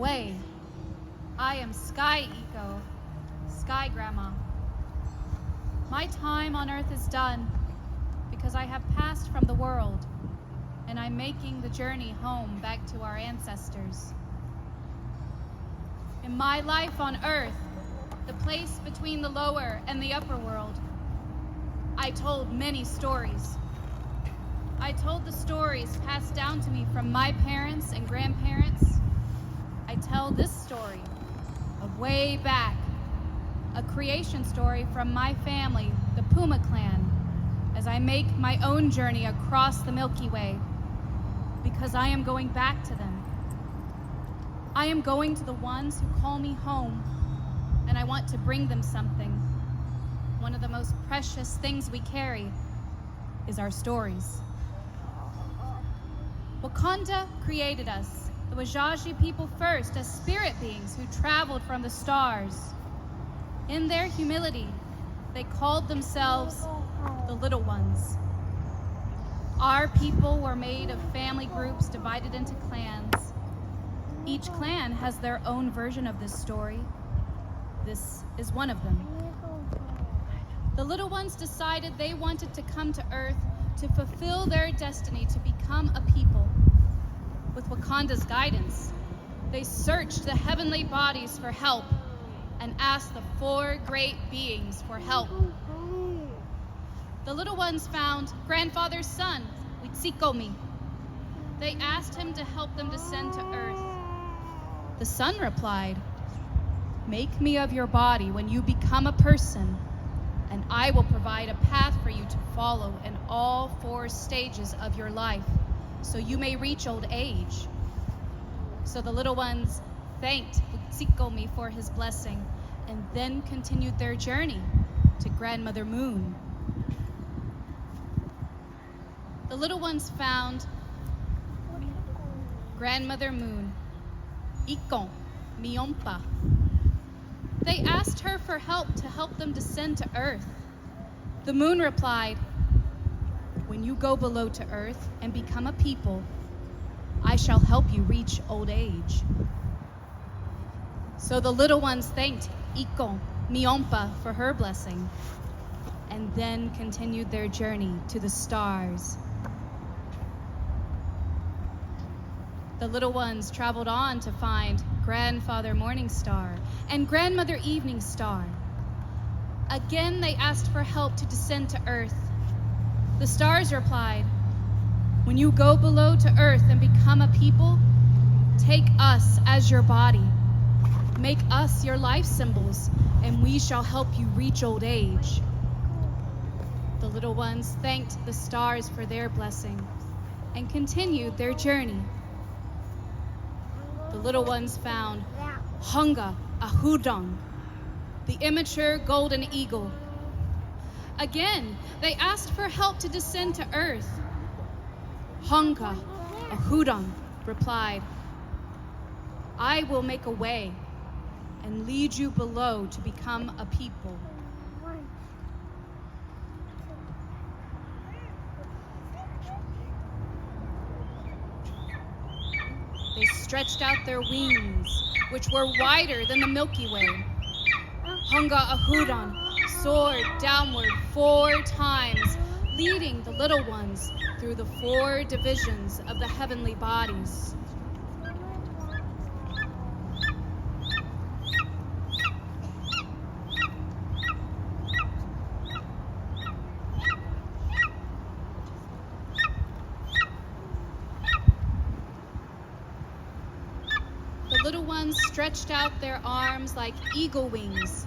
away. I am Sky Eco, Sky Grandma. My time on Earth is done because I have passed from the world, and I'm making the journey home back to our ancestors. In my life on Earth, the place between the lower and the upper world, I told many stories. I told the stories passed down to me from my parents and grandparents. I tell this story of way back, a creation story from my family, the Puma clan, as I make my own journey across the Milky Way, because I am going back to them. I am going to the ones who call me home, and I want to bring them something. One of the most precious things we carry is our stories. Wakanda created us, the Wahzhazhe people first, as spirit beings who traveled from the stars. In their humility, they called themselves the Little Ones. Our people were made of family groups divided into clans. Each clan has their own version of this story. This is one of them. The Little Ones decided they wanted to come to Earth to fulfill their destiny to become a people. With Wakanda's guidance, they searched the heavenly bodies for help and asked the four great beings for help. The Little Ones found Grandfather's son, Wahzhazhe. They asked him to help them descend to Earth. The son replied, "Make me of your body when you become a person, and I will provide a path for you to follow in all four stages of your life, so you may reach old age." So the Little Ones thanked Wahzhazhe for his blessing, and then continued their journey to Grandmother Moon. The Little Ones found Grandmother Moon, Ikon Miompa. They asked her for help to help them descend to Earth. The Moon replied, "When you go below to Earth and become a people, I shall help you reach old age." So the Little Ones thanked Ikon Miompa for her blessing, and then continued their journey to the stars. The Little Ones traveled on to find Grandfather Morning Star and Grandmother Evening Star. Again, they asked for help to descend to Earth. The stars replied, "When you go below to Earth and become a people, take us as your body. Make us your life symbols, and we shall help you reach old age." The Little Ones thanked the stars for their blessing and continued their journey. The Little Ones found Hunga Ahudong, the immature golden eagle. Again, they asked for help to descend to Earth. Hunga Ahudong replied, "I will make a way and lead you below to become a people." They stretched out their wings, which were wider than the Milky Way. Hunga Ahudon soared downward 4 times, leading the Little Ones through the 4 divisions of the heavenly bodies. The Little Ones stretched out their arms like eagle wings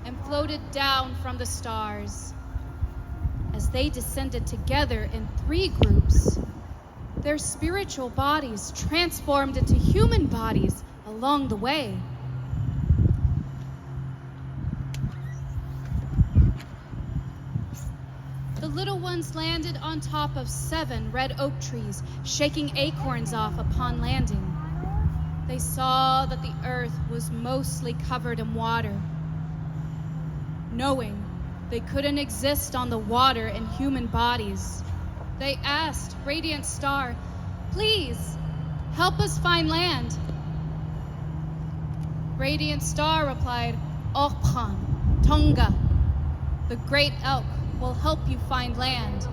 and floated down from the stars. As they descended together in 3 groups, their spiritual bodies transformed into human bodies along the way. The Little Ones landed on top of 7 red oak trees, shaking acorns off upon landing. They saw that the earth was mostly covered in water. Knowing they couldn't exist on the water in human bodies, they asked Radiant Star, "Please, help us find land." Radiant Star replied, Okpan, Tonga. The great elk will help you find land.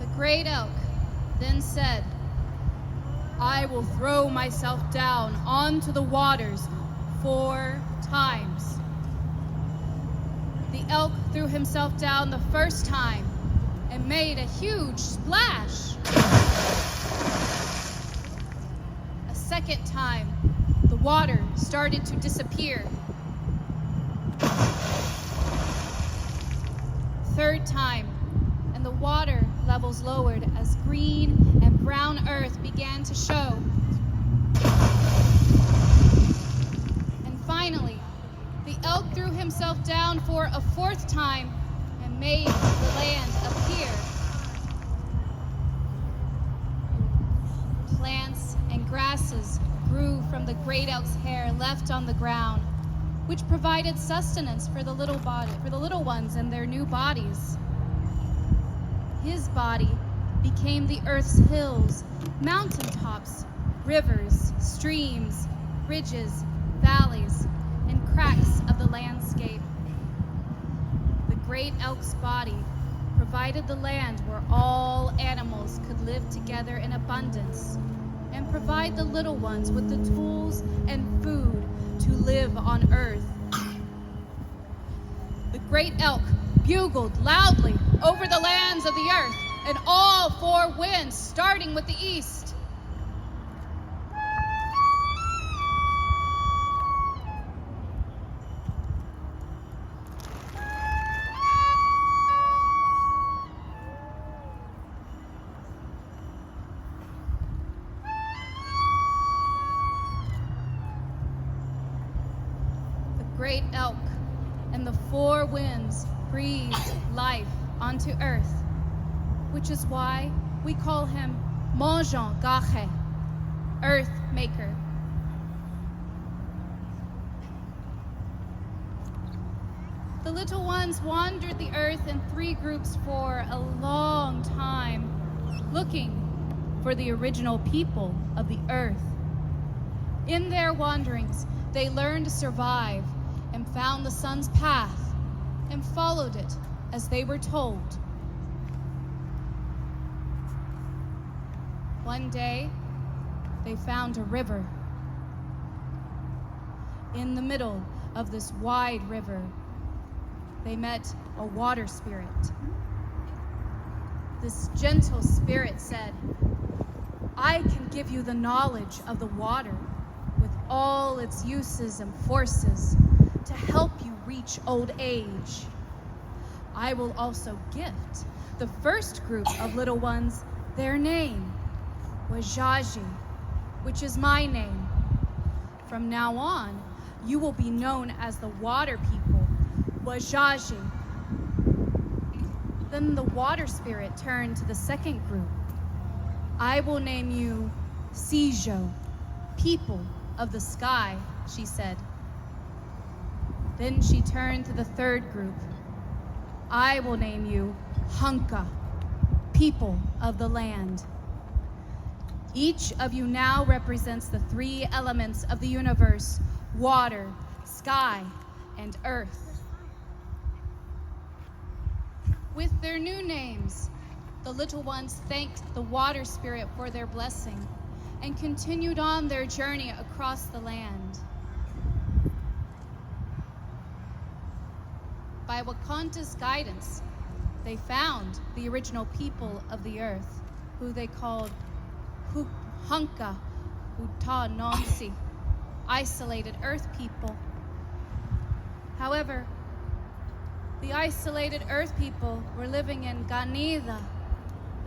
The great elk then said, I will throw myself down onto the waters 4 times. The elk threw himself down the first time and made a huge splash. A second time, the water started to disappear. Third time, and the water levels lowered as green and brown earth began to show. And finally, the elk threw himself down for a 4th time and made the land appear. Plants and grasses grew from the great elk's hair left on the ground, which provided sustenance for the little ones and their new bodies. His body became the earth's hills, mountaintops, rivers, streams, ridges, valleys, and cracks of the landscape. The great elk's body provided the land where all animals could live together in abundance and provide the little ones with the tools and food to live on earth. The great elk bugled loudly over the lands of the earth and all 4 winds, starting with the east. The great elk and the 4 winds breathed life onto earth, which is why we call him Wahzhazhe, Earth Maker. The little ones wandered the earth in 3 groups for a long time, looking for the original people of the earth. In their wanderings, they learned to survive and found the sun's path and followed it as they were told. One day, they found a river. In the middle of this wide river, they met a water spirit. This gentle spirit said, I can give you the knowledge of the water with all its uses and forces to help you reach old age. I will also gift the first group of little ones their name, Wahzhazhe, which is my name. From now on, you will be known as the water people, Wahzhazhe. Then the water spirit turned to the second group. I will name you Sijo, people of the sky, she said. Then she turned to the third group. I will name you Hunka, people of the land. Each of you now represents the 3 elements of the universe: water, sky, and earth. With their new names, the little ones thanked the water spirit for their blessing and continued on their journey across the land. By Wakanta's guidance, they found the original people of the earth, who they called Hunka Uta Nonsi, isolated earth people. However, the isolated earth people were living in Ganida,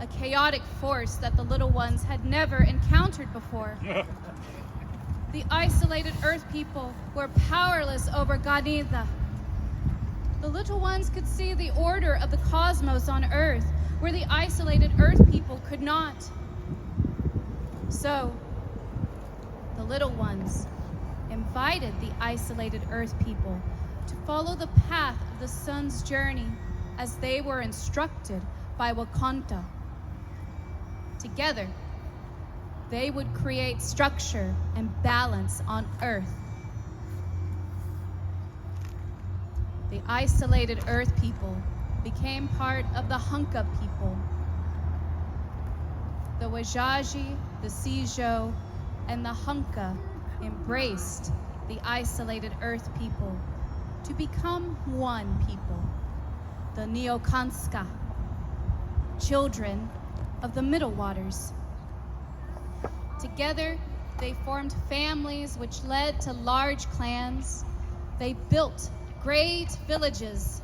a chaotic force that the little ones had never encountered before. The isolated earth people were powerless over Ganida. The little ones could see the order of the cosmos on earth, where the isolated earth people could not. So, the little ones invited the isolated Earth people to follow the path of the sun's journey as they were instructed by Wakanta. Together, they would create structure and balance on Earth. The isolated Earth people became part of the Hunka people. The Wahzhazhe, the Sijo, and the Hunka embraced the isolated Earth people to become one people, the Neokanska, children of the Middle Waters. Together, they formed families which led to large clans. They built great villages.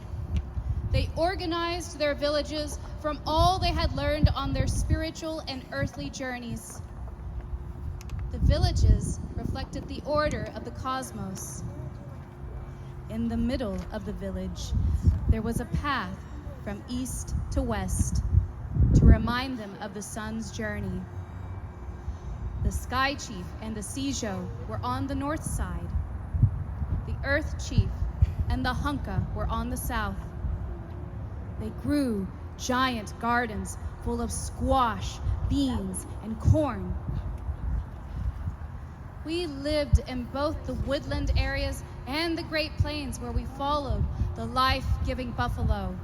They organized their villages from all they had learned on their spiritual and earthly journeys. The villages reflected the order of the cosmos. In the middle of the village, there was a path from east to west to remind them of the sun's journey. The Sky Chief and the Sijo were on the north side. The Earth Chief and the Hunka were on the south. They grew giant gardens full of squash, beans, and corn. We lived in both the woodland areas and the Great Plains where we followed the life-giving buffalo.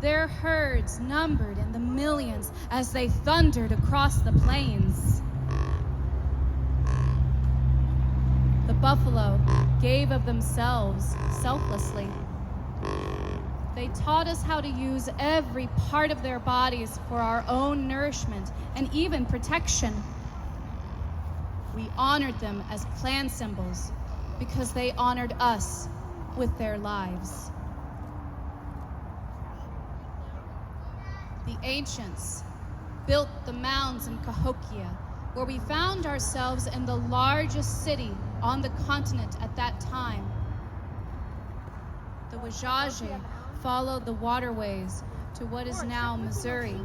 Their herds numbered in the millions as they thundered across the plains. The buffalo gave of themselves selflessly. They taught us how to use every part of their bodies for our own nourishment and even protection. We honored them as clan symbols because they honored us with their lives. The ancients built the mounds in Cahokia, where we found ourselves in the largest city on the continent at that time. The Wahzhazhe followed the waterways to what is now Missouri,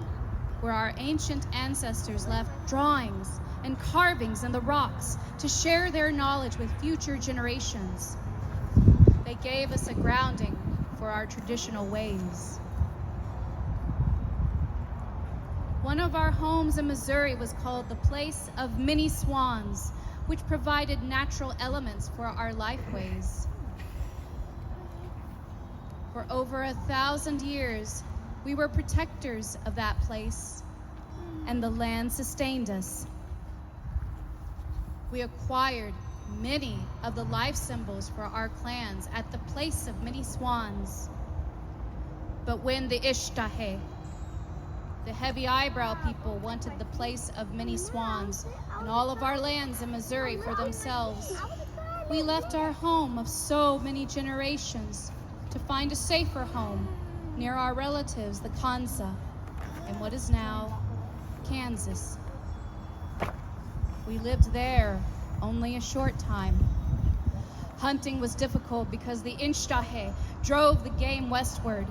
where our ancient ancestors left drawings and carvings in the rocks to share their knowledge with future generations. They gave us a grounding for our traditional ways. One of our homes in Missouri was called the Place of Many Swans, which provided natural elements for our lifeways. For over 1,000 years, we were protectors of that place, and the land sustained us. We acquired many of the life symbols for our clans at the Place of Many Swans. But when the Ishtahe, the heavy eyebrow people, wanted the Place of Many Swans and all of our lands in Missouri for themselves, we left our home of so many generations to find a safer home near our relatives, the Kansa, in what is now Kansas. We lived there only a short time. Hunting was difficult because the Ishtahe drove the game westward.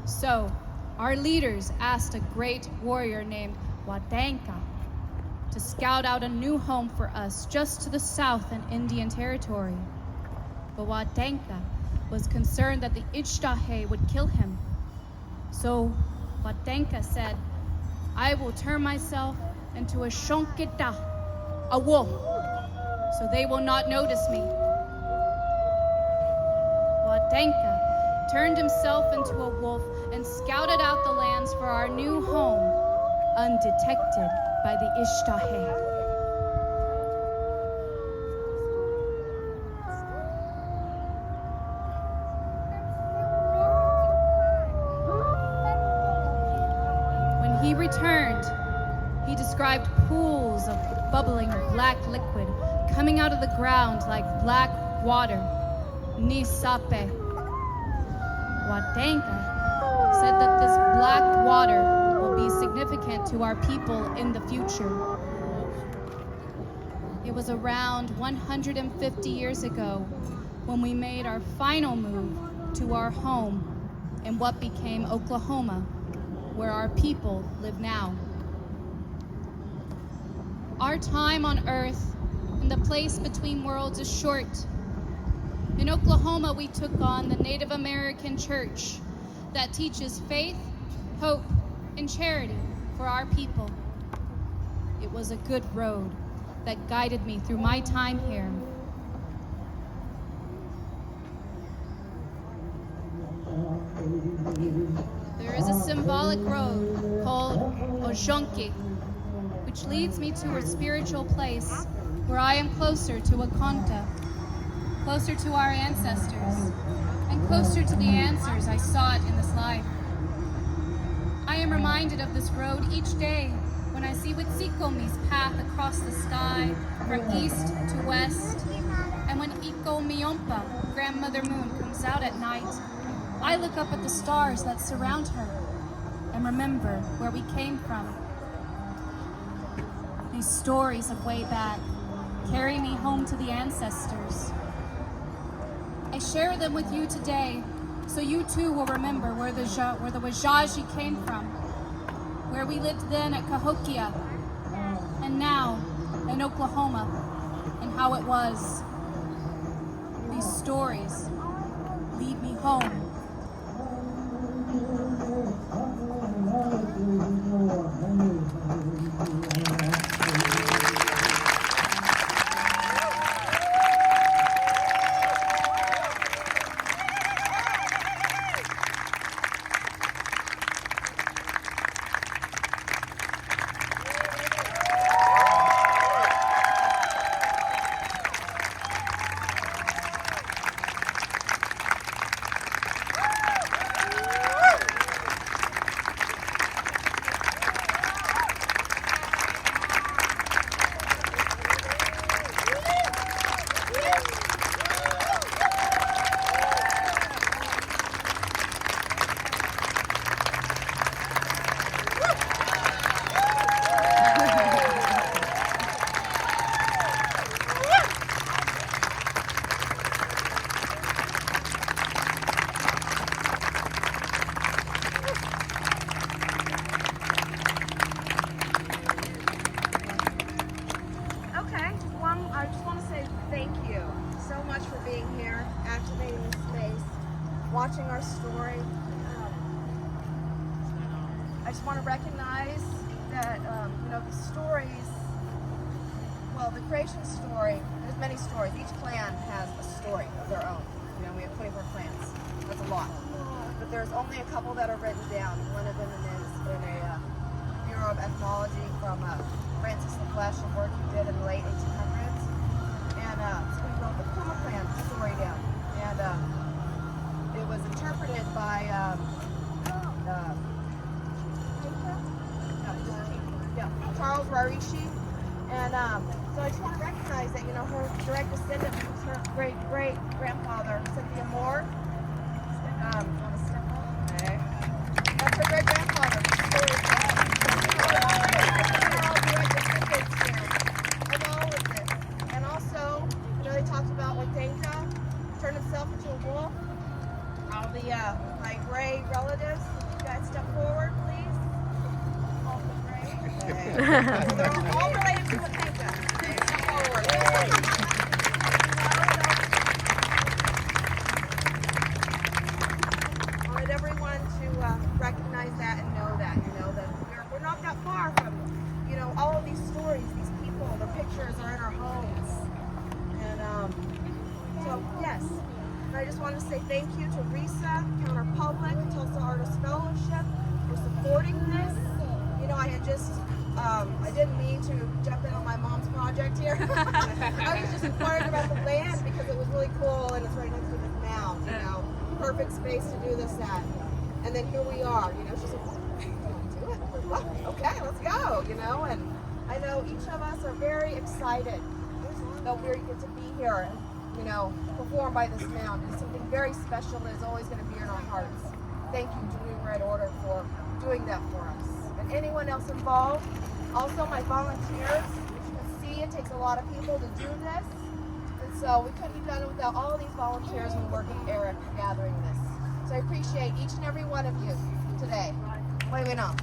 So, our leaders asked a great warrior named Wadanka to scout out a new home for us just to the south in Indian Territory. But Wadanka was concerned that the Ishtahe would kill him. So Wadanka said, "I will turn myself into a shonkita, a wolf, so they will not notice me." Wadanka turned himself into a wolf and scouted out the lands for our new home, undetected by the Ishtahe. When he returned, he described pools of bubbling black liquid coming out of the ground like black water. Nisape. Wadanka said that this black water will be significant to our people in the future. It was around 150 years ago when we made our final move to our home in what became Oklahoma, where our people live now. Our time on Earth and the place between worlds is short. In Oklahoma, we took on the Native American church that teaches faith, hope, and charity for our people. It was a good road that guided me through my time here. There is a symbolic road called Wahzhazhe, which leads me to a spiritual place where I am closer to Wakanta, closer to our ancestors, and closer to the answers I sought in this life. I am reminded of this road each day when I see Witsikomi's path across the sky from east to west, and when Iko Miyompa, Grandmother Moon, comes out at night, I look up at the stars that surround her and remember where we came from. These stories of way back carry me home to the ancestors. I share them with you today so you too will remember where the Wahzhazhe came from, where we lived then at Cahokia, and now in Oklahoma, and how it was. These stories lead me home. I just want to say thank you so much for being here, activating this space, watching our story. I just want to recognize that, the stories, well, the creation story, there's many stories. Each clan has a story of their own. We have 24 clans. That's a lot. But there's only a couple that are written down. One of them is in a Bureau of Ethnology from Francis LaFleche, a work he did in the late 1800s. And so we wrote the Puma Clan story down. And it was interpreted by Charles Rarishi. And so I just want to recognize that, her direct descendant was her great-great-grandfather, Cynthia Moore. Okay. That's her great-grandfather. And also, they talked about when Denka turned himself into a wolf. All the my gray relatives, you guys step forward, please. All the gray. Okay. So they're all related to Denka. Okay, step forward. I wanted everyone to recognize that and know that, that we're not that far from, all of these stories, these people, the pictures are in our homes. And so, yes. And I just want to say thank you to RISA, Counterpublic, Tulsa Artist Fellowship for supporting this. I had just, I didn't mean to jump in on my mom's project here. I was just inquiring about the land because it was really cool and it's right next to this mound, perfect space to do this at. And then here we are, she's like, do it. Well, okay, let's go, and I know each of us are very excited that we get to be here and, perform by this mound. It's something very special that is always going to be in our hearts. Thank you to New Red Order for doing that for us. And anyone else involved, also my volunteers. As you can see, it takes a lot of people to do this. And so we couldn't have done it without all these volunteers and work with Eric gathering this. So I appreciate each and every one of you today. What do we know?